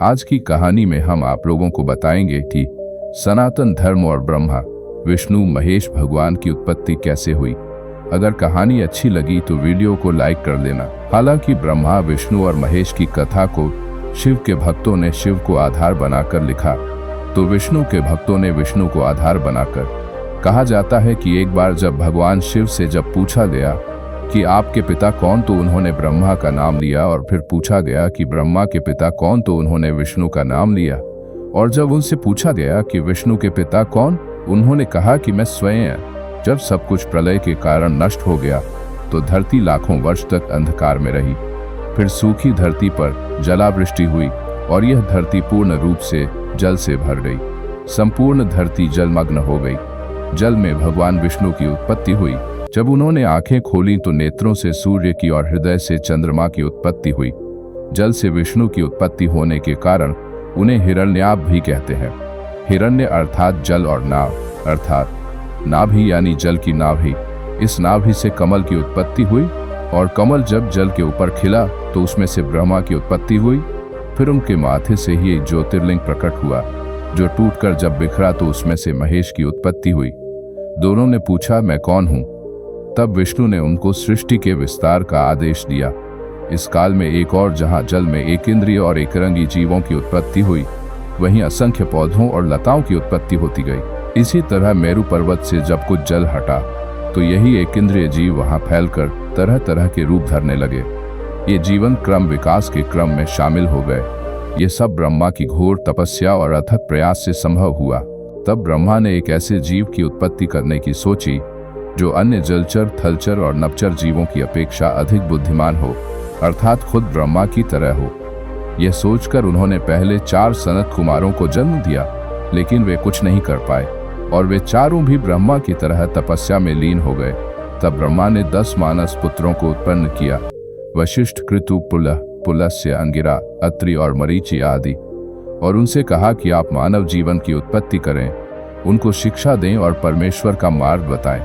आज की कहानी में हम आप लोगों को बताएंगे कि सनातन धर्म और ब्रह्मा विष्णु महेश भगवान की उत्पत्ति कैसे हुई। अगर कहानी अच्छी लगी तो वीडियो को लाइक कर देना। हालांकि ब्रह्मा विष्णु और महेश की कथा को शिव के भक्तों ने शिव को आधार बनाकर लिखा, तो विष्णु के भक्तों ने विष्णु को आधार बनाकर। कहा जाता है कि एक बार जब भगवान शिव से जब पूछा गया कि आपके पिता कौन, तो उन्होंने ब्रह्मा का नाम लिया, और फिर पूछा गया कि ब्रह्मा के पिता कौन, तो उन्होंने विष्णु का नाम लिया। और जब उनसे पूछा गया कि विष्णु के पिता कौन, उन्होंने कहा कि मैं स्वयं। जब सब कुछ प्रलय के कारण नष्ट हो गया तो धरती लाखों वर्ष तक अंधकार में रही। फिर सूखी धरती पर जलावृष्टि हुई और यह धरती पूर्ण रूप से जल से भर गई। संपूर्ण धरती जलमग्न हो गई। जल में भगवान विष्णु की उत्पत्ति हुई। जब उन्होंने आंखें खोली तो नेत्रों से सूर्य की और हृदय से चंद्रमा की उत्पत्ति हुई। जल से विष्णु की उत्पत्ति होने के कारण उन्हें हिरण्याभ भी कहते हैं। हिरण्य अर्थात जल और नाभ अर्थात नाभि यानी जल की नाभि। इस नाभि से कमल की उत्पत्ति हुई और कमल जब जल के ऊपर खिला तो उसमें से ब्रह्मा की उत्पत्ति हुई। फिर उनके माथे से ही एक ज्योतिर्लिंग प्रकट हुआ जो टूटकर जब बिखरा तो उसमें से महेश की उत्पत्ति हुई। दोनों ने पूछा, मैं कौन हूं? तब विष्णु ने उनको सृष्टि के विस्तार का आदेश दिया। इस काल में एक और जहां जल में एक इंद्रिय और एक रंगी जीवों की उत्पत्ति हुई, वहीं असंख्य पौधों और लताओं की उत्पत्ति होती गई। इसी तरह मेरु पर्वत से जब कुछ जल हटा तो यही एक इंद्रिय जीव वहां फैलकर तरह तरह के रूप धरने लगे। ये जीवन क्रम विकास के क्रम में शामिल हो गए। ये सब ब्रह्मा की घोर तपस्या और अथक प्रयास से संभव हुआ। तब ब्रह्मा ने एक ऐसे जीव की उत्पत्ति करने की सोची जो अन्य जलचर, थलचर और नभचर जीवों की अपेक्षा अधिक बुद्धिमान हो, अर्थात खुद ब्रह्मा की तरह हो। यह सोचकर उन्होंने पहले 4 सनत कुमारों को जन्म दिया, लेकिन वे कुछ नहीं कर पाए और वे चारों भी ब्रह्मा की तरह तपस्या में लीन हो गए। तब ब्रह्मा ने 10 मानस पुत्रों को उत्पन्न किया, वशिष्ठ, कृतु, पुलस्त्य, अंगिरा, अत्रि और मरीचि आदि, और उनसे कहा कि आप मानव जीवन की उत्पत्ति करें, उनको शिक्षा दें और परमेश्वर का मार्ग बताएं।